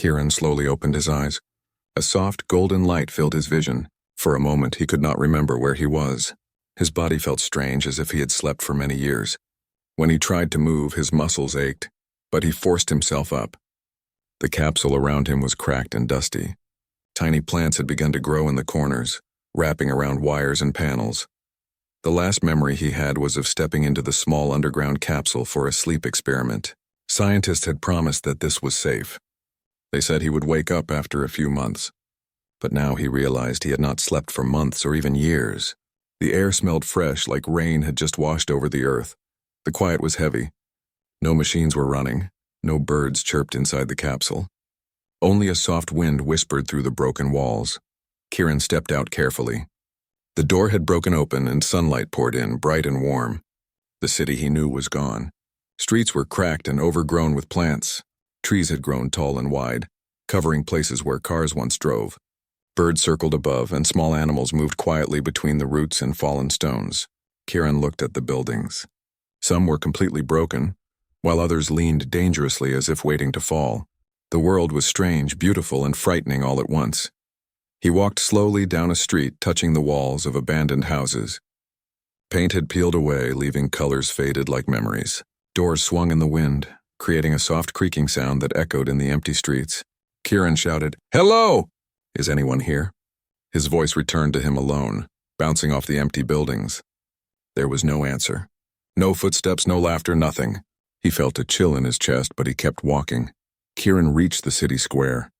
Kieran slowly opened his eyes. A soft, golden light filled his vision. For a moment, he could not remember where he was. His body felt strange, as if he had slept for many years. When he tried to move, his muscles ached, but he forced himself up. The capsule around him was cracked and dusty. Tiny plants had begun to grow in the corners, wrapping around wires and panels. The last memory he had was of stepping into the small underground capsule for a sleep experiment. Scientists had promised that this was safe. They said he would wake up after a few months. But now he realized he had not slept for months or even years. The air smelled fresh, like rain had just washed over the earth. The quiet was heavy. No machines were running. No birds chirped inside the capsule. Only a soft wind whispered through the broken walls. Kieran stepped out carefully. The door had broken open and sunlight poured in, bright and warm. The city he knew was gone. Streets were cracked and overgrown with plants. Trees had grown tall and wide, covering places where cars once drove. Birds circled above, and small animals moved quietly between the roots and fallen stones. Kieran looked at the buildings. Some were completely broken, while others leaned dangerously as if waiting to fall. The world was strange, beautiful, and frightening all at once. He walked slowly down a street, touching the walls of abandoned houses. Paint had peeled away, leaving colors faded like memories. Doors swung in the wind, creating a soft creaking sound that echoed in the empty streets. Kieran shouted, "Hello! Is anyone here?" His voice returned to him alone, bouncing off the empty buildings. There was no answer. No footsteps, no laughter, nothing. He felt a chill in his chest, but he kept walking. Kieran reached the city square.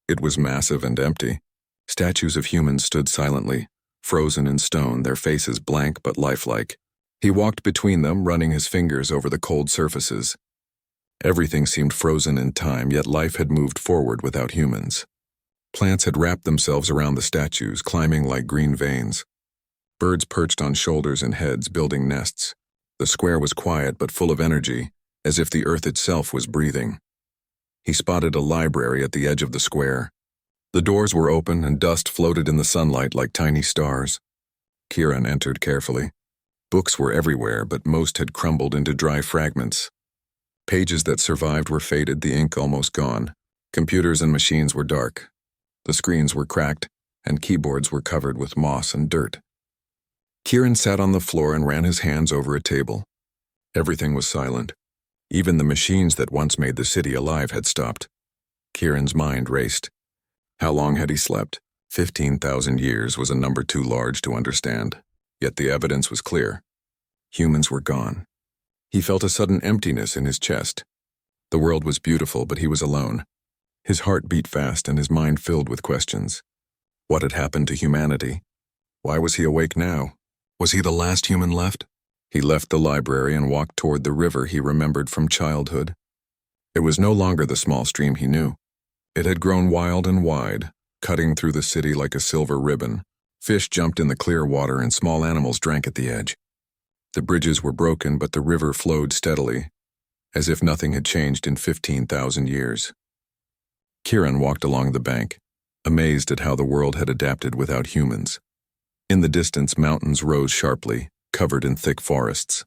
It was massive and empty. Statues of humans stood silently, frozen in stone, their faces blank but lifelike. He walked between them, running his fingers over the cold surfaces. Everything seemed frozen in time, yet life had moved forward without humans. Plants had wrapped themselves around the statues, climbing like green veins. Birds perched on shoulders and heads, building nests. The square was quiet but full of energy, as if the earth itself was breathing. He spotted a library at the edge of the square. The doors were open and dust floated in the sunlight like tiny stars. Kieran entered carefully. Books were everywhere, but most had crumbled into dry fragments. Pages that survived were faded, the ink almost gone. Computers and machines were dark. The screens were cracked, and keyboards were covered with moss and dirt. Kieran sat on the floor and ran his hands over a table. Everything was silent. Even the machines that once made the city alive had stopped. Kieran's mind raced. How long had he slept? 15,000 years was a number too large to understand. Yet the evidence was clear. Humans were gone. He felt a sudden emptiness in his chest. The world was beautiful, but he was alone. His heart beat fast and his mind filled with questions. What had happened to humanity? Why was he awake now? Was he the last human left? He left the library and walked toward the river he remembered from childhood. It was no longer the small stream he knew. It had grown wild and wide, cutting through the city like a silver ribbon. Fish jumped in the clear water and small animals drank at the edge. The bridges were broken, but the river flowed steadily, as if nothing had changed in 15,000 years. Kieran walked along the bank, amazed at how the world had adapted without humans. In the distance, mountains rose sharply, covered in thick forests.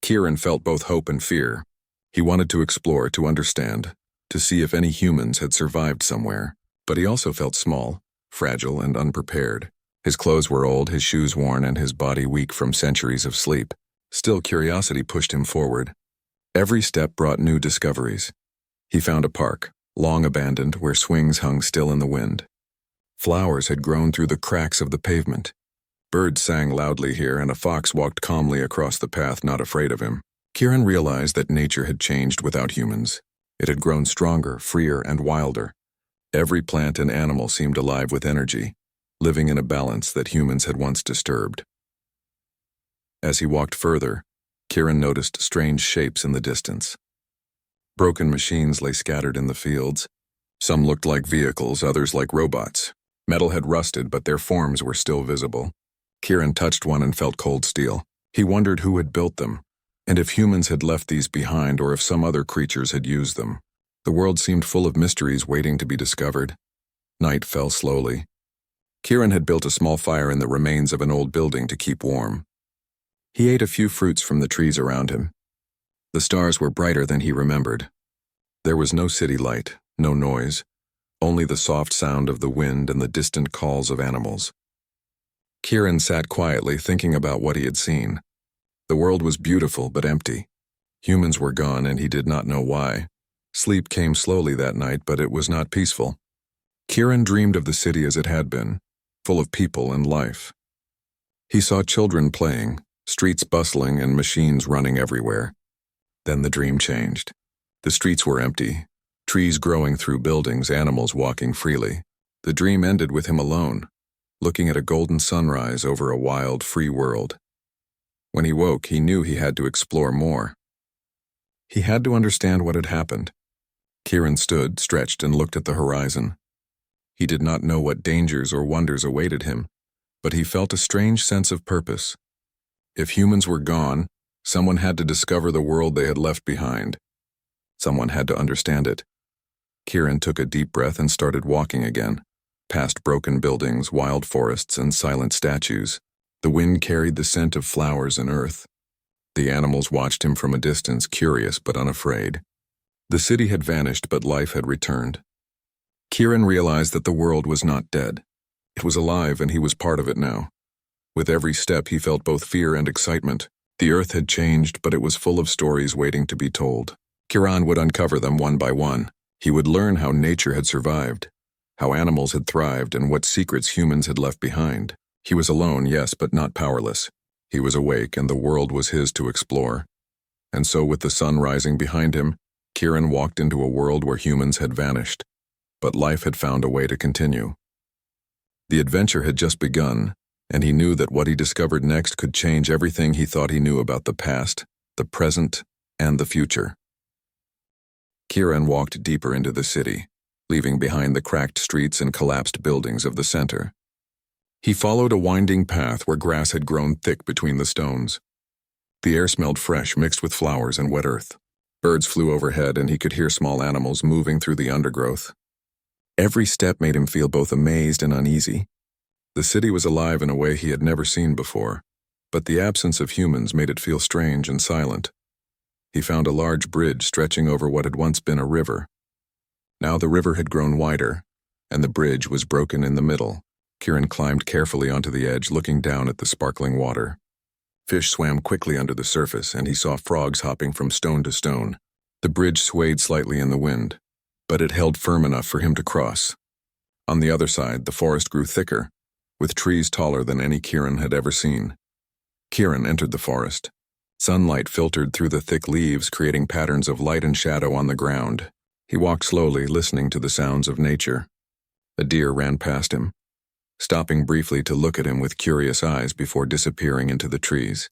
Kieran felt both hope and fear. He wanted to explore, to understand, to see if any humans had survived somewhere, but he also felt small, fragile, and unprepared. His clothes were old, his shoes worn, and his body weak from centuries of sleep. Still, curiosity pushed him forward. Every step brought new discoveries. He found a park, long abandoned, where swings hung still in the wind. Flowers had grown through the cracks of the pavement. Birds sang loudly here, and a fox walked calmly across the path, not afraid of him. Kieran realized that nature had changed without humans. It had grown stronger, freer, and wilder. Every plant and animal seemed alive with energy, living in a balance that humans had once disturbed. As he walked further, Kieran noticed strange shapes in the distance. Broken machines lay scattered in the fields. Some looked like vehicles, others like robots. Metal had rusted, but their forms were still visible. Kieran touched one and felt cold steel. He wondered who had built them, and if humans had left these behind or if some other creatures had used them. The world seemed full of mysteries waiting to be discovered. Night fell slowly. Kieran had built a small fire in the remains of an old building to keep warm. He ate a few fruits from the trees around him. The stars were brighter than he remembered. There was no city light, No noise, only the soft sound of the wind and the distant calls of animals. Kieran sat quietly thinking about what he had seen. The world was beautiful but empty. Humans were gone and he did not know why. Sleep came slowly that night, but it was not peaceful. Kieran dreamed of the city as it had been, full of people and life. He saw children playing, streets bustling and machines running everywhere. Then the dream changed. The streets were empty, trees growing through buildings, animals walking freely. The dream ended with him alone, looking at a golden sunrise over a wild, free world. When he woke, he knew he had to explore more. He had to understand what had happened. Kieran stood, stretched, and looked at the horizon. He did not know what dangers or wonders awaited him, but he felt a strange sense of purpose. If humans were gone, someone had to discover the world they had left behind. Someone had to understand it. Kieran took a deep breath and started walking again, past broken buildings, wild forests, and silent statues. The wind carried the scent of flowers and earth. The animals watched him from a distance, curious but unafraid. The city had vanished, but life had returned. Kieran realized that the world was not dead. It was alive, and he was part of it now. With every step, he felt both fear and excitement. The earth had changed, but it was full of stories waiting to be told. Kieran would uncover them one by one. He would learn how nature had survived, how animals had thrived, and what secrets humans had left behind. He was alone, yes, but not powerless. He was awake, and the world was his to explore. And so, with the sun rising behind him, Kieran walked into a world where humans had vanished, but life had found a way to continue. The adventure had just begun, and he knew that what he discovered next could change everything he thought he knew about the past, the present, and the future. Kieran walked deeper into the city, leaving behind the cracked streets and collapsed buildings of the center. He followed a winding path where grass had grown thick between the stones. The air smelled fresh, mixed with flowers and wet earth. Birds flew overhead, and he could hear small animals moving through the undergrowth. Every step made him feel both amazed and uneasy. The city was alive in a way he had never seen before, but the absence of humans made it feel strange and silent. He found a large bridge stretching over what had once been a river. Now the river had grown wider, and the bridge was broken in the middle. Kieran climbed carefully onto the edge, looking down at the sparkling water. Fish swam quickly under the surface, and he saw frogs hopping from stone to stone. The bridge swayed slightly in the wind, but it held firm enough for him to cross. On the other side, the forest grew thicker, with trees taller than any Kieran had ever seen. Kieran entered the forest. Sunlight filtered through the thick leaves, creating patterns of light and shadow on the ground. He walked slowly, listening to the sounds of nature. A deer ran past him, stopping briefly to look at him with curious eyes before disappearing into the trees.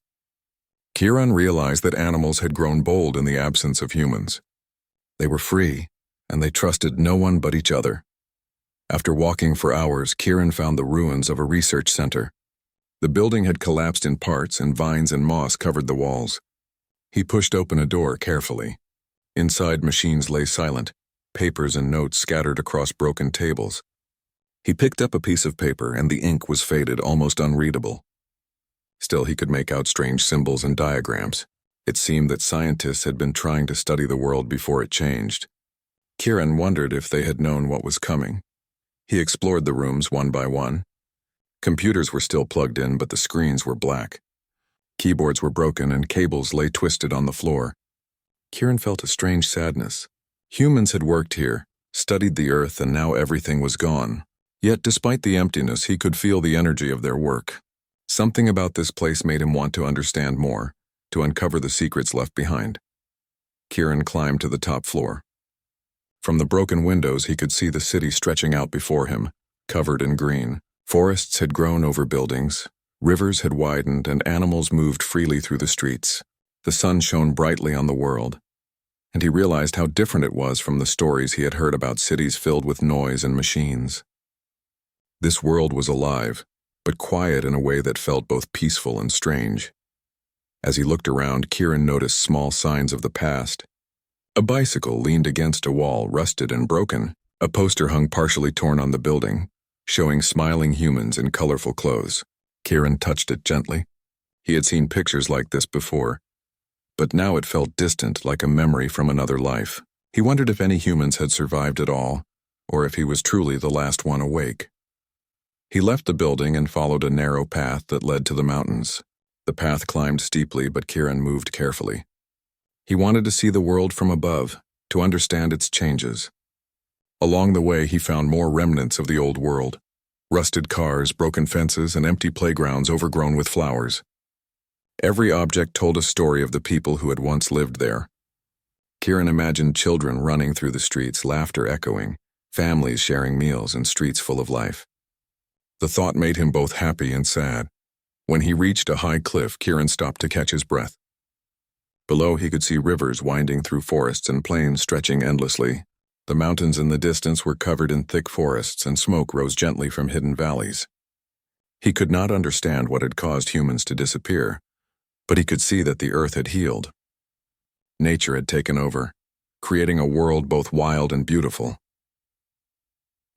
Kieran realized that animals had grown bold in the absence of humans. They were free, and they trusted no one but each other. After walking for hours, Kieran found the ruins of a research center. The building had collapsed in parts, and vines and moss covered the walls. He pushed open a door carefully. Inside, machines lay silent, papers and notes scattered across broken tables. He picked up a piece of paper, and the ink was faded, almost unreadable. Still, he could make out strange symbols and diagrams. It seemed that scientists had been trying to study the world before it changed. Kieran wondered if they had known what was coming. He explored the rooms one by one. Computers were still plugged in, but the screens were black. Keyboards were broken, and cables lay twisted on the floor. Kieran felt a strange sadness. Humans had worked here, studied the Earth, and now everything was gone. Yet, despite the emptiness, he could feel the energy of their work. Something about this place made him want to understand more, to uncover the secrets left behind. Kieran climbed to the top floor. From the broken windows, he could see the city stretching out before him, covered in green. Forests had grown over buildings, rivers had widened, and animals moved freely through the streets. The sun shone brightly on the world, and he realized how different it was from the stories he had heard about cities filled with noise and machines. This world was alive, but quiet in a way that felt both peaceful and strange. As he looked around, Kieran noticed small signs of the past. A bicycle leaned against a wall, rusted and broken. A poster hung partially torn on the building, showing smiling humans in colorful clothes. Kieran touched it gently. He had seen pictures like this before, but now it felt distant, like a memory from another life. He wondered if any humans had survived at all, or if he was truly the last one awake. He left the building and followed a narrow path that led to the mountains. The path climbed steeply, but Kieran moved carefully. He wanted to see the world from above, to understand its changes. Along the way, he found more remnants of the old world: rusted cars, broken fences, and empty playgrounds overgrown with flowers. Every object told a story of the people who had once lived there. Kieran imagined children running through the streets, laughter echoing, families sharing meals, and streets full of life. The thought made him both happy and sad. When he reached a high cliff, Kieran stopped to catch his breath. Below, he could see rivers winding through forests and plains stretching endlessly. The mountains in the distance were covered in thick forests, and smoke rose gently from hidden valleys. He could not understand what had caused humans to disappear, but he could see that the earth had healed. Nature had taken over, creating a world both wild and beautiful.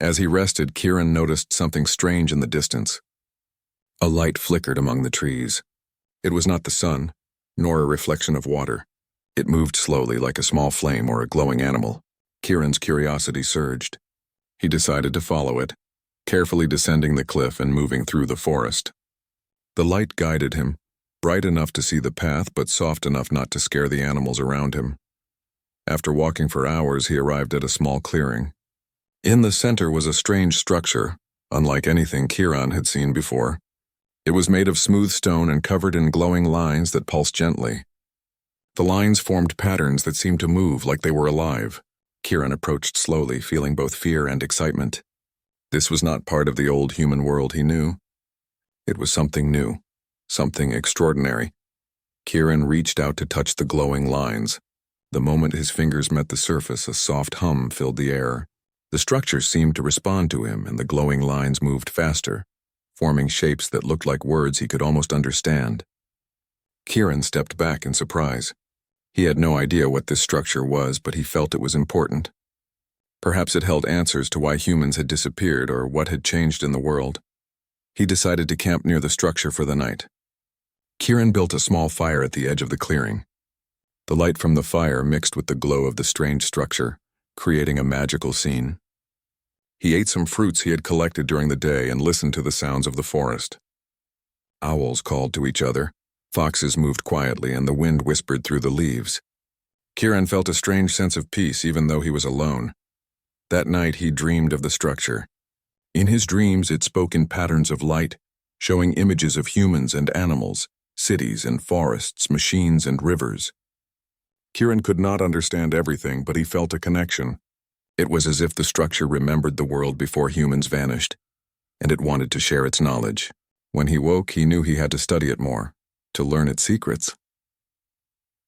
As he rested, Kieran noticed something strange in the distance. A light flickered among the trees. It was not the sun, nor a reflection of water. It moved slowly, like a small flame or a glowing animal. Kieran's curiosity surged. He decided to follow it, carefully descending the cliff and moving through the forest. The light guided him, bright enough to see the path but soft enough not to scare the animals around him. After walking for hours, he arrived at a small clearing. In the center was a strange structure, unlike anything Kieran had seen before. It was made of smooth stone and covered in glowing lines that pulsed gently. The lines formed patterns that seemed to move like they were alive. Kieran approached slowly, feeling both fear and excitement. This was not part of the old human world he knew. It was something new, something extraordinary. Kieran reached out to touch the glowing lines. The moment his fingers met the surface, a soft hum filled the air. The structure seemed to respond to him, and the glowing lines moved faster, forming shapes that looked like words he could almost understand. Kieran stepped back in surprise. He had no idea what this structure was, but he felt it was important. Perhaps it held answers to why humans had disappeared or what had changed in the world. He decided to camp near the structure for the night. Kieran built a small fire at the edge of the clearing. The light from the fire mixed with the glow of the strange structure, creating a magical scene. He ate some fruits he had collected during the day and listened to the sounds of the forest. Owls called to each other, foxes moved quietly, and the wind whispered through the leaves. Kieran felt a strange sense of peace even though he was alone. That night he dreamed of the structure. In his dreams it spoke in patterns of light, showing images of humans and animals, cities and forests, machines and rivers. Kieran could not understand everything, but he felt a connection. It was as if the structure remembered the world before humans vanished, and it wanted to share its knowledge. When he woke, he knew he had to study it more, to learn its secrets.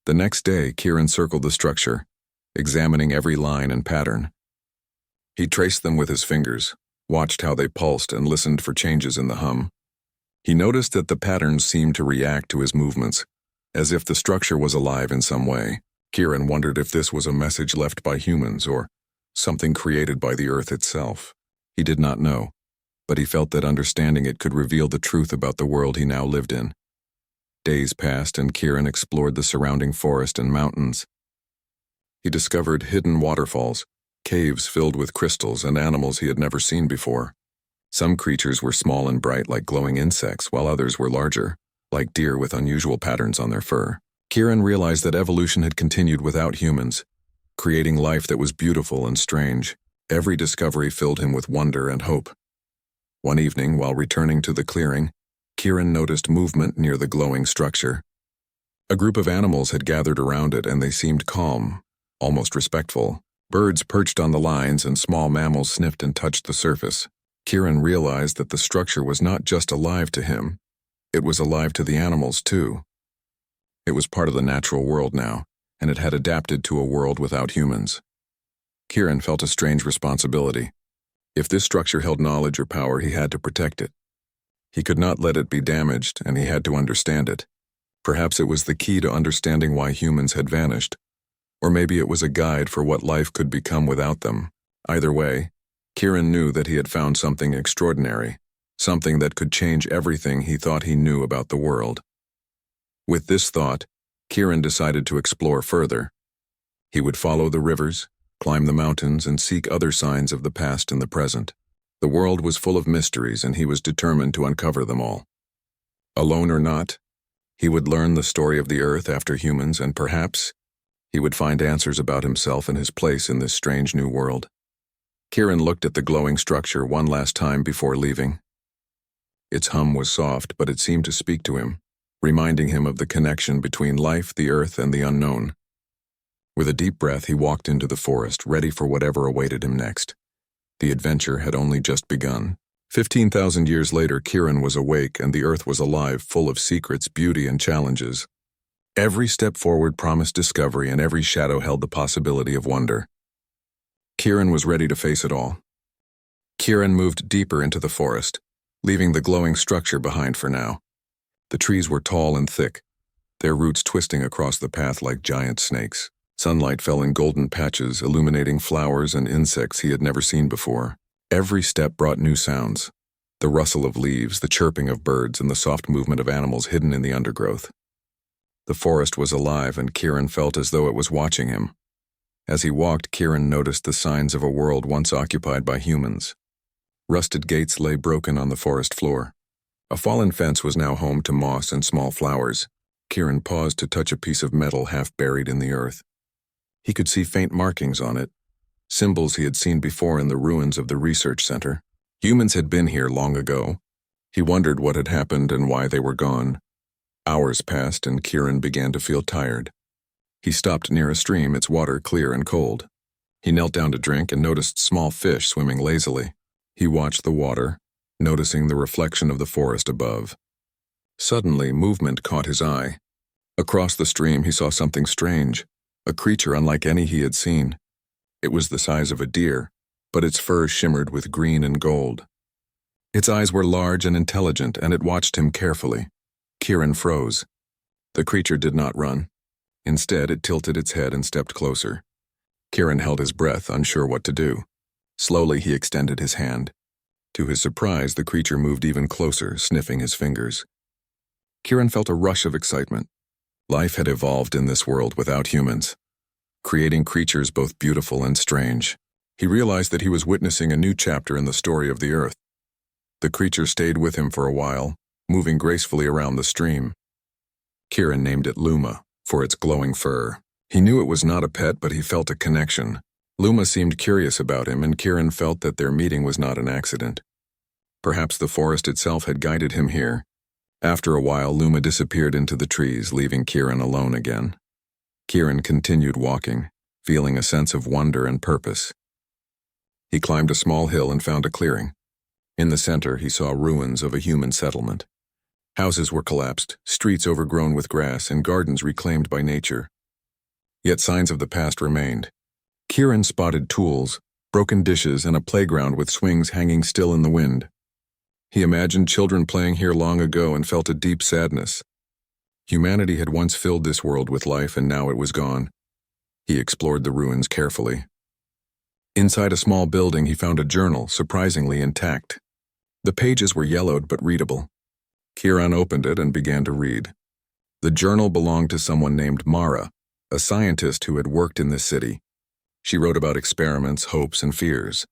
The next day, Kieran circled the structure, examining every line and pattern. He traced them with his fingers, watched how they pulsed, and listened for changes in the hum. He noticed that the patterns seemed to react to his movements, as if the structure was alive in some way. Kieran wondered if this was a message left by humans or something created by the Earth itself. He did not know, but he felt that understanding it could reveal the truth about the world he now lived in. Days passed and Kieran explored the surrounding forest and mountains. He discovered hidden waterfalls, caves filled with crystals, and animals he had never seen before. Some creatures were small and bright like glowing insects, while others were larger, like deer with unusual patterns on their fur. Kieran realized that evolution had continued without humans, creating life that was beautiful and strange. Every discovery filled him with wonder and hope. One evening, while returning to the clearing, Kieran noticed movement near the glowing structure. A group of animals had gathered around it, and they seemed calm, almost respectful. Birds perched on the lines and small mammals sniffed and touched the surface. Kieran realized that the structure was not just alive to him, it was alive to the animals too. It was part of the natural world now, and it had adapted to a world without humans. Kieran felt a strange responsibility. If this structure held knowledge or power, he had to protect it. He could not let it be damaged, and he had to understand it. Perhaps it was the key to understanding why humans had vanished, or maybe it was a guide for what life could become without them. Either way, Kieran knew that he had found something extraordinary, something that could change everything he thought he knew about the world. With this thought, Kieran decided to explore further. He would follow the rivers, climb the mountains, and seek other signs of the past and the present. The world was full of mysteries, and he was determined to uncover them all. Alone or not, he would learn the story of the Earth after humans, and perhaps he would find answers about himself and his place in this strange new world. Kieran looked at the glowing structure one last time before leaving. Its hum was soft, but it seemed to speak to him, reminding him of the connection between life, the Earth, and the unknown. With a deep breath, he walked into the forest, ready for whatever awaited him next. The adventure had only just begun. 15,000 years later, Kieran was awake, and the Earth was alive, full of secrets, beauty, and challenges. Every step forward promised discovery, and every shadow held the possibility of wonder. Kieran was ready to face it all. Kieran moved deeper into the forest, leaving the glowing structure behind for now. The trees were tall and thick, their roots twisting across the path like giant snakes. Sunlight fell in golden patches, illuminating flowers and insects he had never seen before. Every step brought new sounds: the rustle of leaves, the chirping of birds, and the soft movement of animals hidden in the undergrowth. The forest was alive, and Kieran felt as though it was watching him. As he walked, Kieran noticed the signs of a world once occupied by humans. Rusted gates lay broken on the forest floor. A fallen fence was now home to moss and small flowers. Kieran paused to touch a piece of metal half buried in the earth. He could see faint markings on it, symbols he had seen before in the ruins of the research center. Humans had been here long ago. He wondered what had happened and why they were gone. Hours passed, and Kieran began to feel tired. He stopped near a stream, its water clear and cold. He knelt down to drink and noticed small fish swimming lazily. He watched the water, noticing the reflection of the forest above. Suddenly, movement caught his eye. Across the stream, he saw something strange, a creature unlike any he had seen. It was the size of a deer, but its fur shimmered with green and gold. Its eyes were large and intelligent, and it watched him carefully. Kieran froze. The creature did not run. Instead, it tilted its head and stepped closer. Kieran held his breath, unsure what to do. Slowly, he extended his hand. To his surprise, the creature moved even closer, sniffing his fingers. Kieran felt a rush of excitement. Life had evolved in this world without humans, creating creatures both beautiful and strange. He realized that he was witnessing a new chapter in the story of the Earth. The creature stayed with him for a while, moving gracefully around the stream. Kieran named it Luma, for its glowing fur. He knew it was not a pet, but he felt a connection. Luma seemed curious about him, and Kieran felt that their meeting was not an accident. Perhaps the forest itself had guided him here. After a while, Luma disappeared into the trees, leaving Kieran alone again. Kieran continued walking, feeling a sense of wonder and purpose. He climbed a small hill and found a clearing. In the center, he saw ruins of a human settlement. Houses were collapsed, streets overgrown with grass, and gardens reclaimed by nature. Yet signs of the past remained. Kieran spotted tools, broken dishes, and a playground with swings hanging still in the wind. He imagined children playing here long ago and felt a deep sadness. Humanity had once filled this world with life, and now it was gone. He explored the ruins carefully. Inside a small building, he found a journal, surprisingly intact. The pages were yellowed but readable. Kieran opened it and began to read. The journal belonged to someone named Mara, a scientist who had worked in this city. She wrote about experiments, hopes, and fears.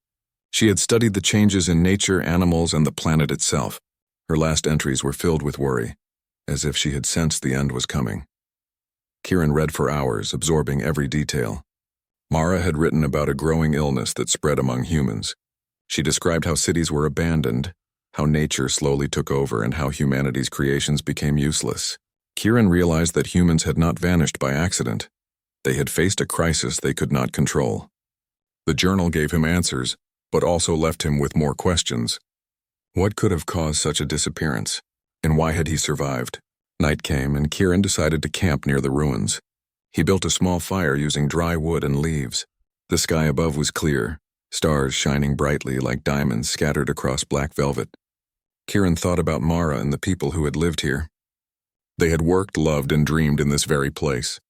She had studied the changes in nature, animals, and the planet itself. Her last entries were filled with worry, as if she had sensed the end was coming. Kieran read for hours, absorbing every detail. Mara had written about a growing illness that spread among humans. She described how cities were abandoned, how nature slowly took over, and how humanity's creations became useless. Kieran realized that humans had not vanished by accident. They had faced a crisis they could not control. The journal gave him answers, but also left him with more questions. What could have caused such a disappearance? And why had he survived? Night came, and Kieran decided to camp near the ruins. He built a small fire using dry wood and leaves. The sky above was clear, stars shining brightly like diamonds scattered across black velvet. Kieran thought about Mara and the people who had lived here. They had worked, loved, and dreamed in this very place.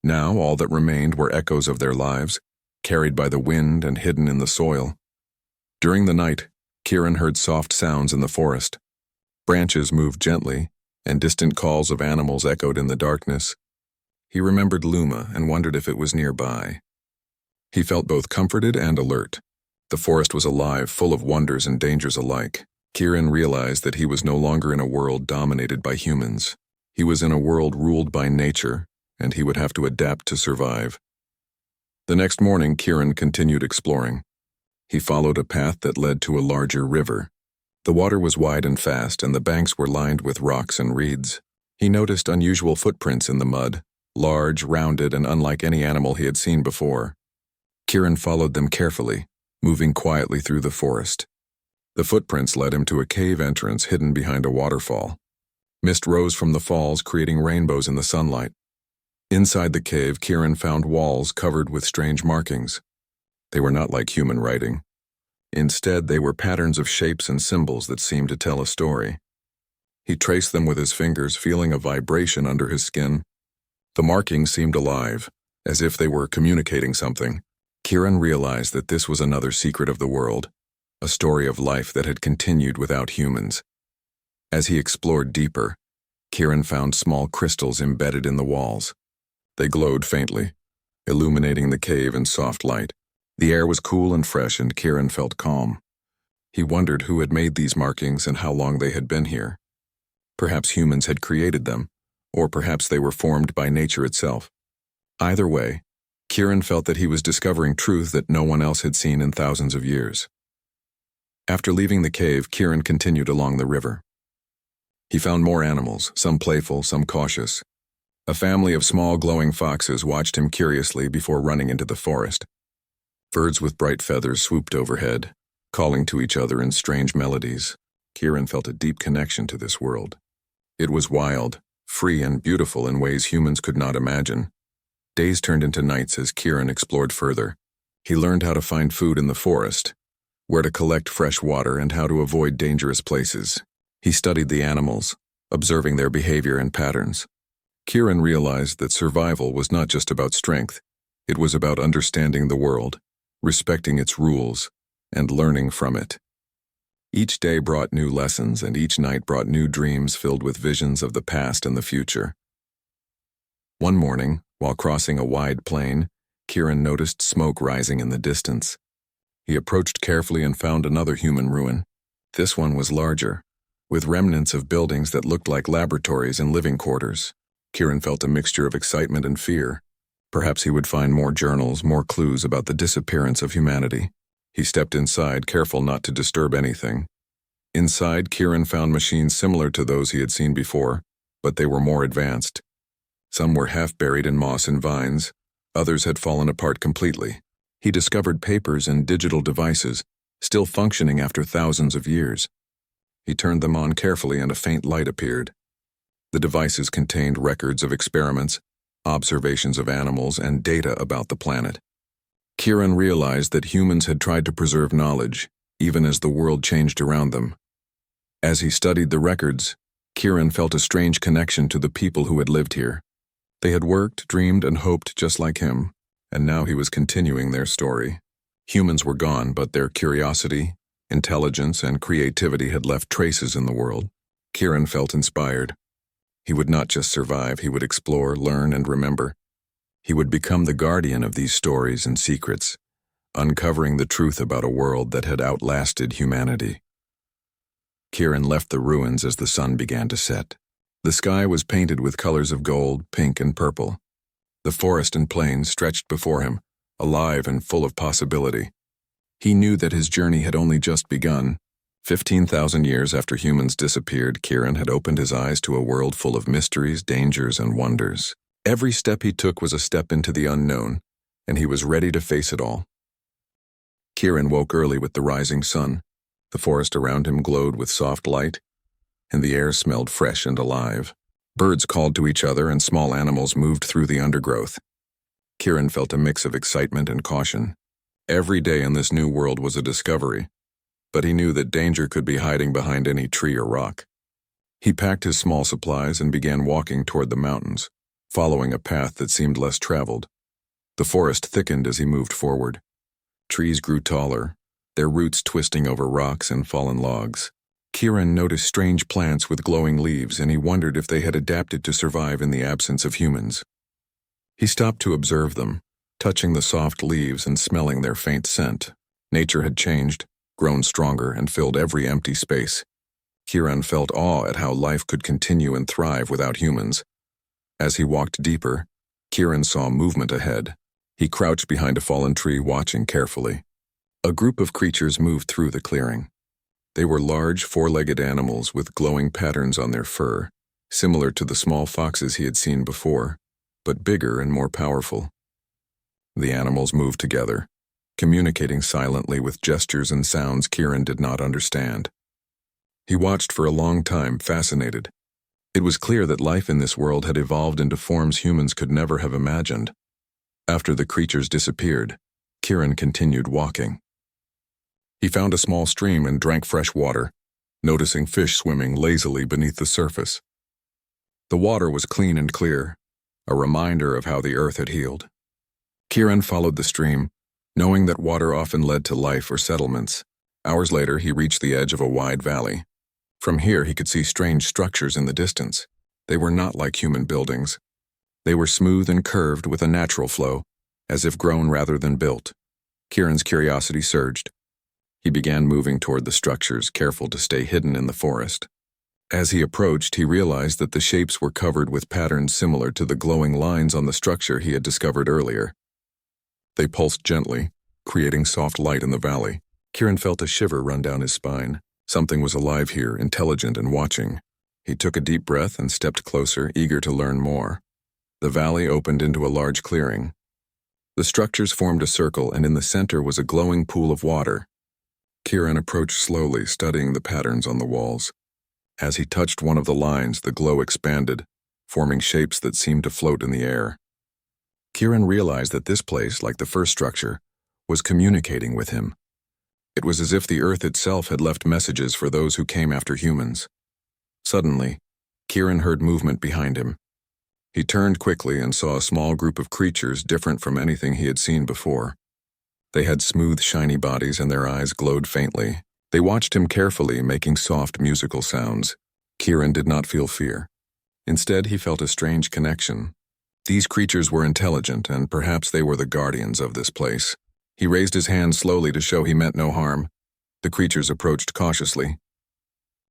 Now all that remained were echoes of their lives, carried by the wind and hidden in the soil. During the night, Kieran heard soft sounds in the forest. Branches moved gently, and distant calls of animals echoed in the darkness. He remembered Luma and wondered if it was nearby. He felt both comforted and alert. The forest was alive, full of wonders and dangers alike. Kieran realized that he was no longer in a world dominated by humans. He was in a world ruled by nature, and he would have to adapt to survive. The next morning, Kieran continued exploring. He followed a path that led to a larger river. The water was wide and fast, and the banks were lined with rocks and reeds. He noticed unusual footprints in the mud, large, rounded, and unlike any animal he had seen before. Kieran followed them carefully, moving quietly through the forest. The footprints led him to a cave entrance hidden behind a waterfall. Mist rose from the falls, creating rainbows in the sunlight. Inside the cave, Kieran found walls covered with strange markings. They were not like human writing. Instead, they were patterns of shapes and symbols that seemed to tell a story. He traced them with his fingers, feeling a vibration under his skin. The markings seemed alive, as if they were communicating something. Kieran realized that this was another secret of the world, a story of life that had continued without humans. As he explored deeper, Kieran found small crystals embedded in the walls. They glowed faintly, illuminating the cave in soft light. The air was cool and fresh, and Kieran felt calm. He wondered who had made these markings and how long they had been here. Perhaps humans had created them, or perhaps they were formed by nature itself. Either way, Kieran felt that he was discovering truth that no one else had seen in thousands of years. After leaving the cave, Kieran continued along the river. He found more animals, some playful, some cautious. A family of small glowing foxes watched him curiously before running into the forest. Birds with bright feathers swooped overhead, calling to each other in strange melodies. Kieran felt a deep connection to this world. It was wild, free, and beautiful in ways humans could not imagine. Days turned into nights as Kieran explored further. He learned how to find food in the forest, where to collect fresh water, and how to avoid dangerous places. He studied the animals, observing their behavior and patterns. Kieran realized that survival was not just about strength. It was about understanding the world, respecting its rules, and learning from it. Each day brought new lessons, and each night brought new dreams filled with visions of the past and the future. One morning, while crossing a wide plain, Kieran noticed smoke rising in the distance. He approached carefully and found another human ruin. This one was larger, with remnants of buildings that looked like laboratories and living quarters. Kieran felt a mixture of excitement and fear. Perhaps he would find more journals, more clues about the disappearance of humanity. He stepped inside, careful not to disturb anything. Inside, Kieran found machines similar to those he had seen before, but they were more advanced. Some were half buried in moss and vines, others had fallen apart completely. He discovered papers and digital devices, still functioning after thousands of years. He turned them on carefully and a faint light appeared. The devices contained records of experiments, observations of animals, and data about the planet. Kieran realized that humans had tried to preserve knowledge, even as the world changed around them. As he studied the records, Kieran felt a strange connection to the people who had lived here. They had worked, dreamed, and hoped just like him, and now he was continuing their story. Humans were gone, but their curiosity, intelligence, and creativity had left traces in the world. Kieran felt inspired. He would not just survive, he would explore, learn, and remember. He would become the guardian of these stories and secrets, uncovering the truth about a world that had outlasted humanity. Kieran left the ruins as the sun began to set. The sky was painted with colors of gold, pink, and purple. The forest and plains stretched before him, alive and full of possibility. He knew that his journey had only just begun. 15,000 years after humans disappeared, Kieran had opened his eyes to a world full of mysteries, dangers, and wonders. Every step he took was a step into the unknown, and he was ready to face it all. Kieran woke early with the rising sun. The forest around him glowed with soft light, and the air smelled fresh and alive. Birds called to each other and small animals moved through the undergrowth. Kieran felt a mix of excitement and caution. Every day in this new world was a discovery, but he knew that danger could be hiding behind any tree or rock. He packed his small supplies and began walking toward the mountains, following a path that seemed less traveled. The forest thickened as he moved forward. Trees grew taller, their roots twisting over rocks and fallen logs. Kieran noticed strange plants with glowing leaves, and he wondered if they had adapted to survive in the absence of humans. He stopped to observe them, touching the soft leaves and smelling their faint scent. Nature had changed, grown stronger, and filled every empty space. Kieran felt awe at how life could continue and thrive without humans. As he walked deeper, Kieran saw movement ahead. He crouched behind a fallen tree, watching carefully. A group of creatures moved through the clearing. They were large, four-legged animals with glowing patterns on their fur, similar to the small foxes he had seen before, but bigger and more powerful. The animals moved together, communicating silently with gestures and sounds Kieran did not understand. He watched for a long time, fascinated. It was clear that life in this world had evolved into forms humans could never have imagined. After the creatures disappeared, Kieran continued walking. He found a small stream and drank fresh water, noticing fish swimming lazily beneath the surface. The water was clean and clear, a reminder of how the earth had healed. Kieran followed the stream, knowing that water often led to life or settlements. Hours later, he reached the edge of a wide valley. From here, he could see strange structures in the distance. They were not like human buildings. They were smooth and curved with a natural flow, as if grown rather than built. Kieran's curiosity surged. He began moving toward the structures, careful to stay hidden in the forest. As he approached, he realized that the shapes were covered with patterns similar to the glowing lines on the structure he had discovered earlier. They pulsed gently, creating soft light in the valley. Kieran felt a shiver run down his spine. Something was alive here, intelligent and watching. He took a deep breath and stepped closer, eager to learn more. The valley opened into a large clearing. The structures formed a circle, and in the center was a glowing pool of water. Kieran approached slowly, studying the patterns on the walls. As he touched one of the lines, the glow expanded, forming shapes that seemed to float in the air. Kieran realized that this place, like the first structure, was communicating with him. It was as if the earth itself had left messages for those who came after humans. Suddenly, Kieran heard movement behind him. He turned quickly and saw a small group of creatures different from anything he had seen before. They had smooth, shiny bodies and their eyes glowed faintly. They watched him carefully, making soft musical sounds. Kieran did not feel fear. Instead, he felt a strange connection. These creatures were intelligent, and perhaps they were the guardians of this place. He raised his hand slowly to show he meant no harm. The creatures approached cautiously.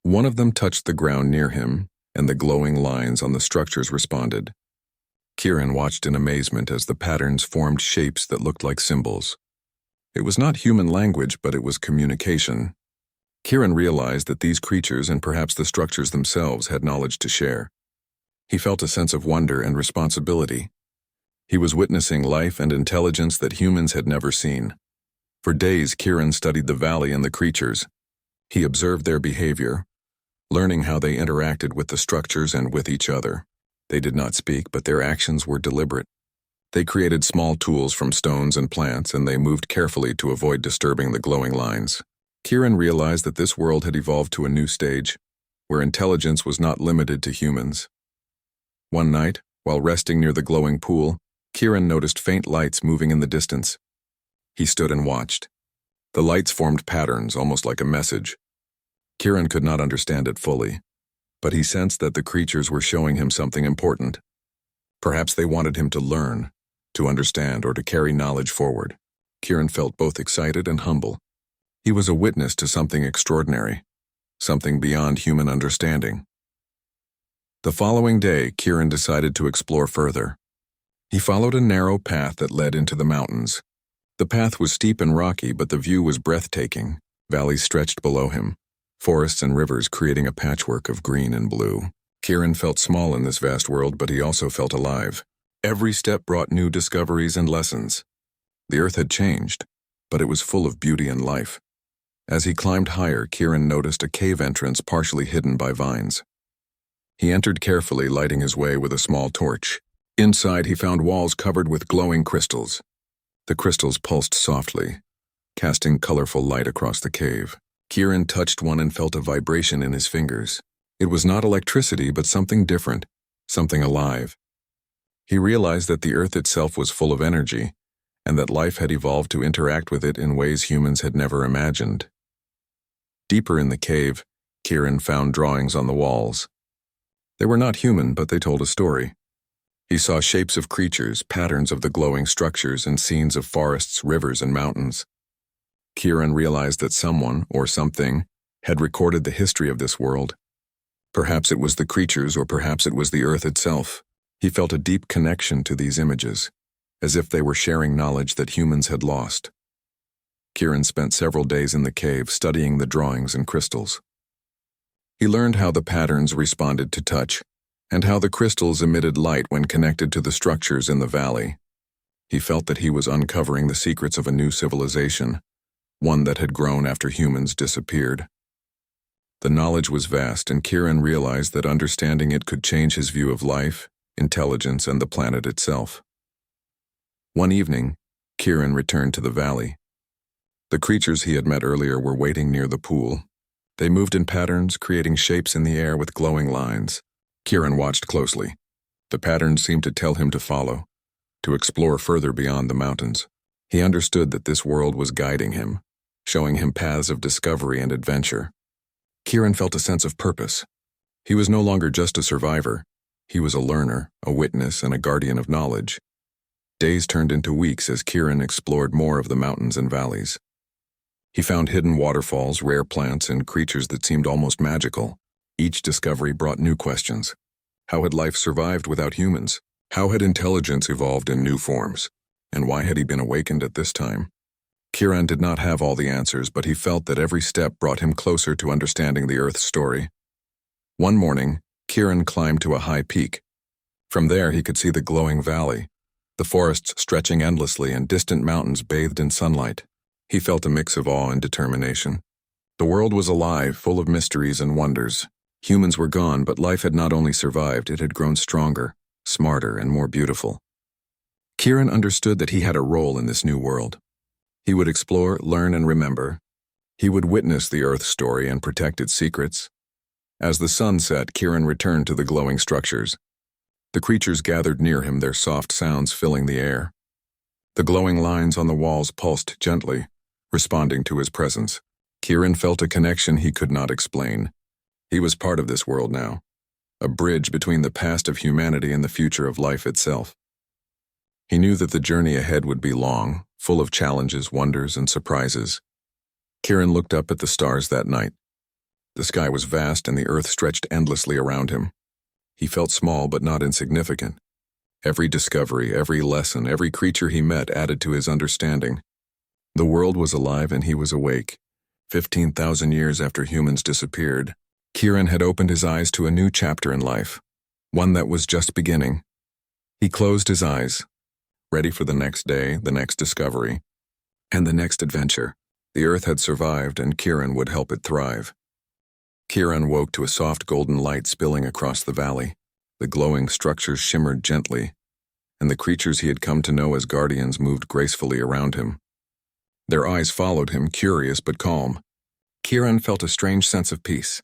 One of them touched the ground near him, and the glowing lines on the structures responded. Kieran watched in amazement as the patterns formed shapes that looked like symbols. It was not human language, but it was communication. Kieran realized that these creatures and perhaps the structures themselves had knowledge to share. He felt a sense of wonder and responsibility. He was witnessing life and intelligence that humans had never seen. For days, Kieran studied the valley and the creatures. He observed their behavior, learning how they interacted with the structures and with each other. They did not speak, but their actions were deliberate. They created small tools from stones and plants, and they moved carefully to avoid disturbing the glowing lines. Kieran realized that this world had evolved to a new stage, where intelligence was not limited to humans. One night, while resting near the glowing pool, Kieran noticed faint lights moving in the distance. He stood and watched. The lights formed patterns, almost like a message. Kieran could not understand it fully, but he sensed that the creatures were showing him something important. Perhaps they wanted him to learn, to understand, or to carry knowledge forward. Kieran felt both excited and humble. He was a witness to something extraordinary, something beyond human understanding. The following day, Kieran decided to explore further. He followed a narrow path that led into the mountains. The path was steep and rocky, but the view was breathtaking. Valleys stretched below him, forests and rivers creating a patchwork of green and blue. Kieran felt small in this vast world, but he also felt alive. Every step brought new discoveries and lessons. The earth had changed, but it was full of beauty and life. As he climbed higher, Kieran noticed a cave entrance partially hidden by vines. He entered carefully, lighting his way with a small torch. Inside, he found walls covered with glowing crystals. The crystals pulsed softly, casting colorful light across the cave. Kieran touched one and felt a vibration in his fingers. It was not electricity, but something different, something alive. He realized that the earth itself was full of energy, and that life had evolved to interact with it in ways humans had never imagined. Deeper in the cave, Kieran found drawings on the walls. They were not human, but they told a story. He saw shapes of creatures, patterns of the glowing structures, and scenes of forests, rivers, and mountains. Kieran realized that someone, or something, had recorded the history of this world. Perhaps it was the creatures, or perhaps it was the Earth itself. He felt a deep connection to these images, as if they were sharing knowledge that humans had lost. Kieran spent several days in the cave studying the drawings and crystals. He learned how the patterns responded to touch, and how the crystals emitted light when connected to the structures in the valley. He felt that he was uncovering the secrets of a new civilization, one that had grown after humans disappeared. The knowledge was vast, and Kieran realized that understanding it could change his view of life, intelligence, and the planet itself. One evening, Kieran returned to the valley. The creatures he had met earlier were waiting near the pool. They moved in patterns, creating shapes in the air with glowing lines. Kieran watched closely. The patterns seemed to tell him to follow, to explore further beyond the mountains. He understood that this world was guiding him, showing him paths of discovery and adventure. Kieran felt a sense of purpose. He was no longer just a survivor. He was a learner, a witness, and a guardian of knowledge. Days turned into weeks as Kieran explored more of the mountains and valleys. He found hidden waterfalls, rare plants, and creatures that seemed almost magical. Each discovery brought new questions. How had life survived without humans? How had intelligence evolved in new forms? And why had he been awakened at this time? Kieran did not have all the answers, but he felt that every step brought him closer to understanding the Earth's story. One morning, Kieran climbed to a high peak. From there, he could see the glowing valley, the forests stretching endlessly and distant mountains bathed in sunlight. He felt a mix of awe and determination. The world was alive, full of mysteries and wonders. Humans were gone, but life had not only survived, it had grown stronger, smarter, and more beautiful. Kieran understood that he had a role in this new world. He would explore, learn, and remember. He would witness the Earth's story and protect its secrets. As the sun set, Kieran returned to the glowing structures. The creatures gathered near him, their soft sounds filling the air. The glowing lines on the walls pulsed gently, responding to his presence. Kieran felt a connection he could not explain. He was part of this world now, a bridge between the past of humanity and the future of life itself. He knew that the journey ahead would be long, full of challenges, wonders, and surprises. Kieran looked up at the stars that night. The sky was vast and the earth stretched endlessly around him. He felt small but not insignificant. Every discovery, every lesson, every creature he met added to his understanding. The world was alive and he was awake. 15,000 years after humans disappeared, Kieran had opened his eyes to a new chapter in life, one that was just beginning. He closed his eyes, ready for the next day, the next discovery, and the next adventure. The Earth had survived, and Kieran would help it thrive. Kieran woke to a soft golden light spilling across the valley. The glowing structures shimmered gently, and the creatures he had come to know as guardians moved gracefully around him. Their eyes followed him, curious but calm. Kieran felt a strange sense of peace.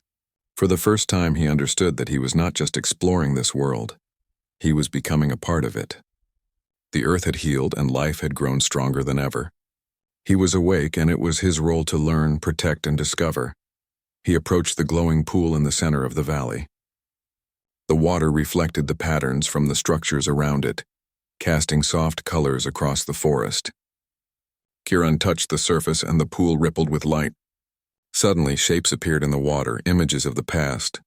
For the first time, he understood that he was not just exploring this world. He was becoming a part of it. The Earth had healed and life had grown stronger than ever. He was awake, and it was his role to learn, protect, and discover. He approached the glowing pool in the center of the valley. The water reflected the patterns from the structures around it, casting soft colors across the forest. Kieran touched the surface and the pool rippled with light. Suddenly, shapes appeared in the water, images of the past.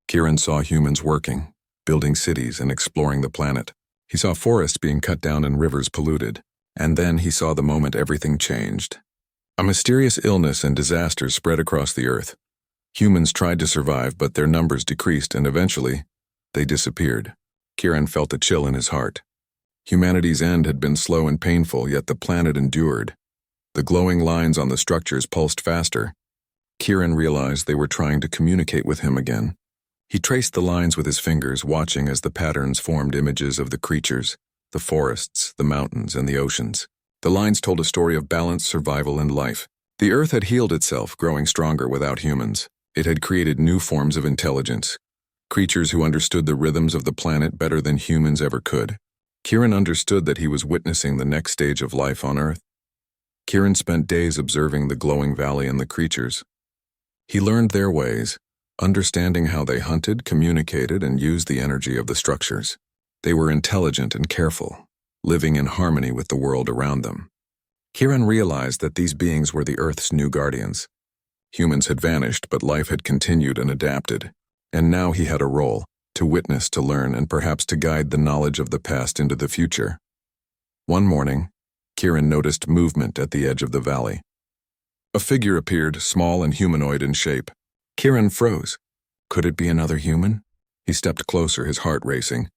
Kieran saw humans working, building cities, and exploring the planet. He saw forests being cut down and rivers polluted. And then he saw the moment everything changed. A mysterious illness and disasters spread across the Earth. Humans tried to survive, but their numbers decreased, and eventually, they disappeared. Kieran felt a chill in his heart. Humanity's end had been slow and painful, yet the planet endured. The glowing lines on the structures pulsed faster. Kieran realized they were trying to communicate with him again. He traced the lines with his fingers, watching as the patterns formed images of the creatures, the forests, the mountains, and the oceans. The lines told a story of balance, survival, and life. The Earth had healed itself, growing stronger without humans. It had created new forms of intelligence, creatures who understood the rhythms of the planet better than humans ever could. Kieran understood that he was witnessing the next stage of life on Earth. Kieran spent days observing the glowing valley and the creatures. He learned their ways, understanding how they hunted, communicated, and used the energy of the structures. They were intelligent and careful, living in harmony with the world around them. Kieran realized that these beings were the Earth's new guardians. Humans had vanished, but life had continued and adapted, and now he had a role, to witness, to learn, and perhaps to guide the knowledge of the past into the future. One morning, Kieran noticed movement at the edge of the valley. A figure appeared, small and humanoid in shape. Kieran froze. Could it be another human? He stepped closer, his heart racing.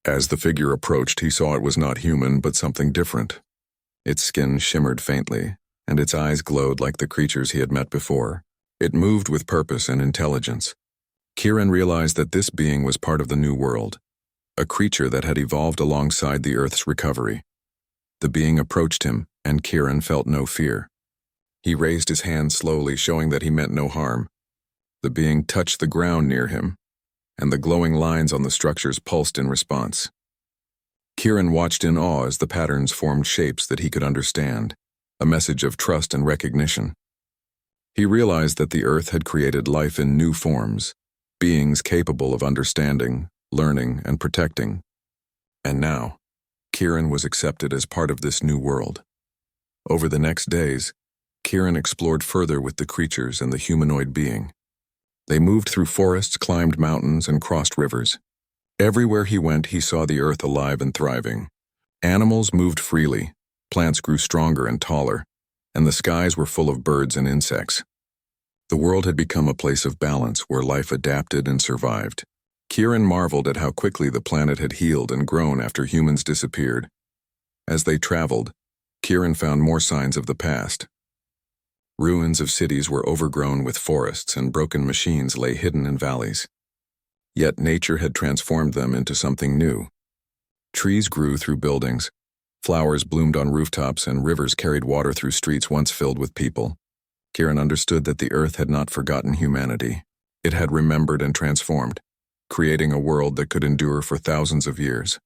As the figure approached, he saw it was not human, but something different. Its skin shimmered faintly, and its eyes glowed like the creatures he had met before. It moved with purpose and intelligence. Kieran realized that this being was part of the new world, a creature that had evolved alongside the Earth's recovery. The being approached him, and Kieran felt no fear. He raised his hand slowly, showing that he meant no harm. The being touched the ground near him, and the glowing lines on the structures pulsed in response. Kieran watched in awe as the patterns formed shapes that he could understand, a message of trust and recognition. He realized that the Earth had created life in new forms, beings capable of understanding, learning, and protecting. And now, Kieran was accepted as part of this new world. Over the next days, Kieran explored further with the creatures and the humanoid being. They moved through forests, climbed mountains, and crossed rivers. Everywhere he went, he saw the Earth alive and thriving. Animals moved freely, plants grew stronger and taller, and the skies were full of birds and insects. The world had become a place of balance where life adapted and survived. Kieran marveled at how quickly the planet had healed and grown after humans disappeared. As they traveled, Kieran found more signs of the past. Ruins of cities were overgrown with forests, and broken machines lay hidden in valleys. Yet nature had transformed them into something new. Trees grew through buildings, flowers bloomed on rooftops, and rivers carried water through streets once filled with people. Kieran understood that the Earth had not forgotten humanity. It had remembered and transformed, creating a world that could endure for thousands of years.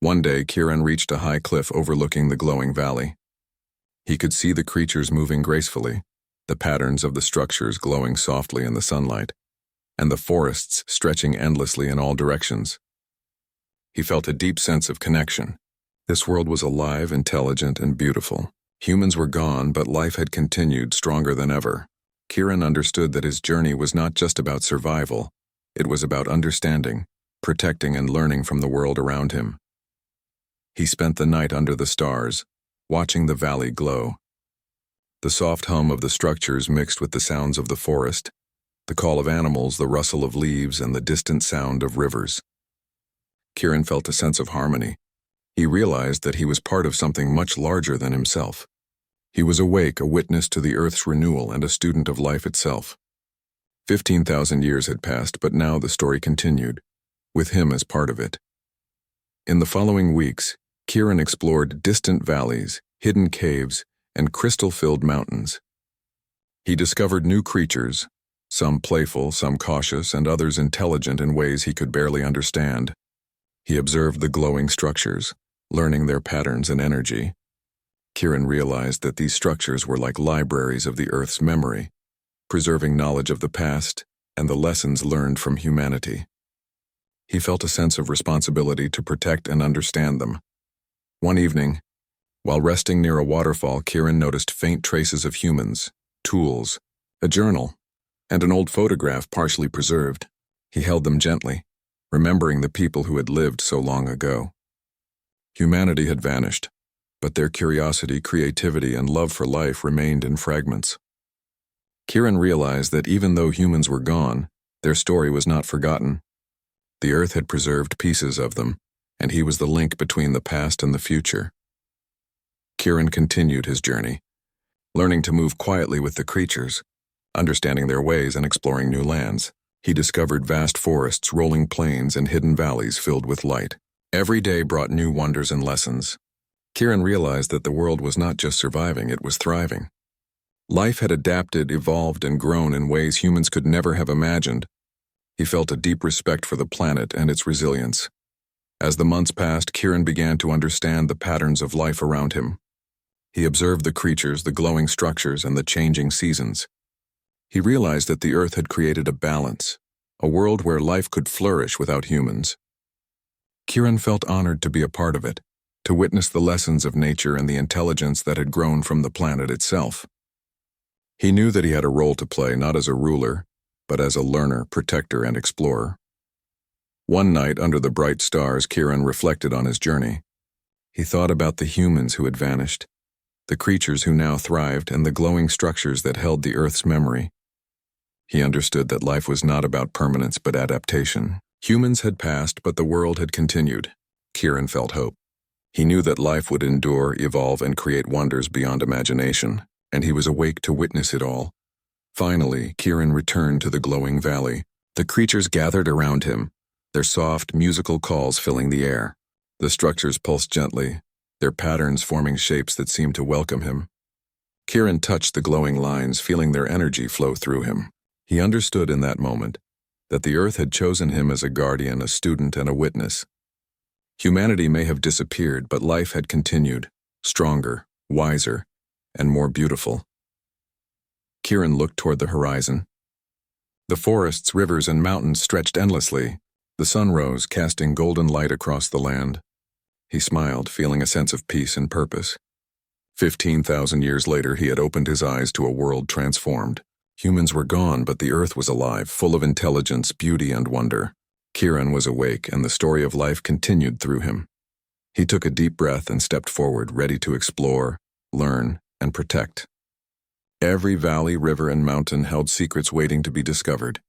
One day, Kieran reached a high cliff overlooking the glowing valley. He could see the creatures moving gracefully, the patterns of the structures glowing softly in the sunlight, and the forests stretching endlessly in all directions. He felt a deep sense of connection. This world was alive, intelligent, and beautiful. Humans were gone, but life had continued stronger than ever. Kieran understood that his journey was not just about survival. It was about understanding, protecting, and learning from the world around him. He spent the night under the stars, watching the valley glow. The soft hum of the structures mixed with the sounds of the forest, the call of animals, the rustle of leaves, and the distant sound of rivers. Kieran felt a sense of harmony. He realized that he was part of something much larger than himself. He was awake, a witness to the Earth's renewal and a student of life itself. 15,000 years had passed, but now the story continued, with him as part of it. In the following weeks, Kieran explored distant valleys, hidden caves, and crystal-filled mountains. He discovered new creatures, some playful, some cautious, and others intelligent in ways he could barely understand. He observed the glowing structures, learning their patterns and energy. Kieran realized that these structures were like libraries of the Earth's memory, preserving knowledge of the past and the lessons learned from humanity. He felt a sense of responsibility to protect and understand them. One evening, while resting near a waterfall, Kieran noticed faint traces of humans, tools, a journal, and an old photograph partially preserved. He held them gently, remembering the people who had lived so long ago. Humanity had vanished, but their curiosity, creativity, and love for life remained in fragments. Kieran realized that even though humans were gone, their story was not forgotten. The Earth had preserved pieces of them, and he was the link between the past and the future. Kieran continued his journey, learning to move quietly with the creatures, understanding their ways and exploring new lands. He discovered vast forests, rolling plains, and hidden valleys filled with light. Every day brought new wonders and lessons. Kieran realized that the world was not just surviving, it was thriving. Life had adapted, evolved, and grown in ways humans could never have imagined. He felt a deep respect for the planet and its resilience. As the months passed, Kieran began to understand the patterns of life around him. He observed the creatures, the glowing structures, and the changing seasons. He realized that the Earth had created a balance, a world where life could flourish without humans. Kieran felt honored to be a part of it, to witness the lessons of nature and the intelligence that had grown from the planet itself. He knew that he had a role to play, not as a ruler, but as a learner, protector, and explorer. One night, under the bright stars, Kieran reflected on his journey. He thought about the humans who had vanished, the creatures who now thrived, and the glowing structures that held the Earth's memory. He understood that life was not about permanence but adaptation. Humans had passed, but the world had continued. Kieran felt hope. He knew that life would endure, evolve, and create wonders beyond imagination, and he was awake to witness it all. Finally, Kieran returned to the glowing valley. The creatures gathered around him, their soft, musical calls filling the air. The structures pulsed gently, their patterns forming shapes that seemed to welcome him. Kieran touched the glowing lines, feeling their energy flow through him. He understood in that moment that the Earth had chosen him as a guardian, a student, and a witness. Humanity may have disappeared, but life had continued, stronger, wiser, and more beautiful. Kieran looked toward the horizon. The forests, rivers, and mountains stretched endlessly. The sun rose, casting golden light across the land. He smiled, feeling a sense of peace and purpose. 15,000 years later, he had opened his eyes to a world transformed. Humans were gone, but the Earth was alive, full of intelligence, beauty, and wonder. Kieran was awake, and the story of life continued through him. He took a deep breath and stepped forward, ready to explore, learn, and protect. Every valley, river, and mountain held secrets waiting to be discovered.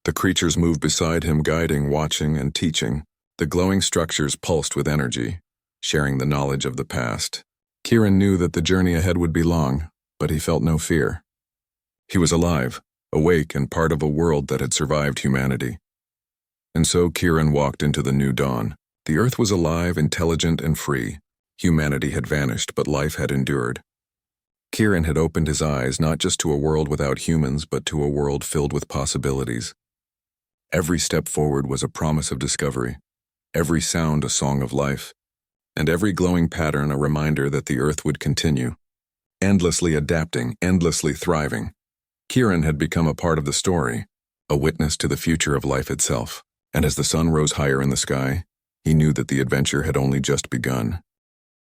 The creatures moved beside him, guiding, watching, and teaching. The glowing structures pulsed with energy, sharing the knowledge of the past. Kieran knew that the journey ahead would be long, but he felt no fear. He was alive, awake, and part of a world that had survived humanity. And so Kieran walked into the new dawn. The Earth was alive, intelligent, and free. Humanity had vanished, but life had endured. Kieran had opened his eyes not just to a world without humans, but to a world filled with possibilities. Every step forward was a promise of discovery, every sound a song of life, and every glowing pattern a reminder that the Earth would continue, endlessly adapting, endlessly thriving. Kieran had become a part of the story, a witness to the future of life itself, and as the sun rose higher in the sky, he knew that the adventure had only just begun.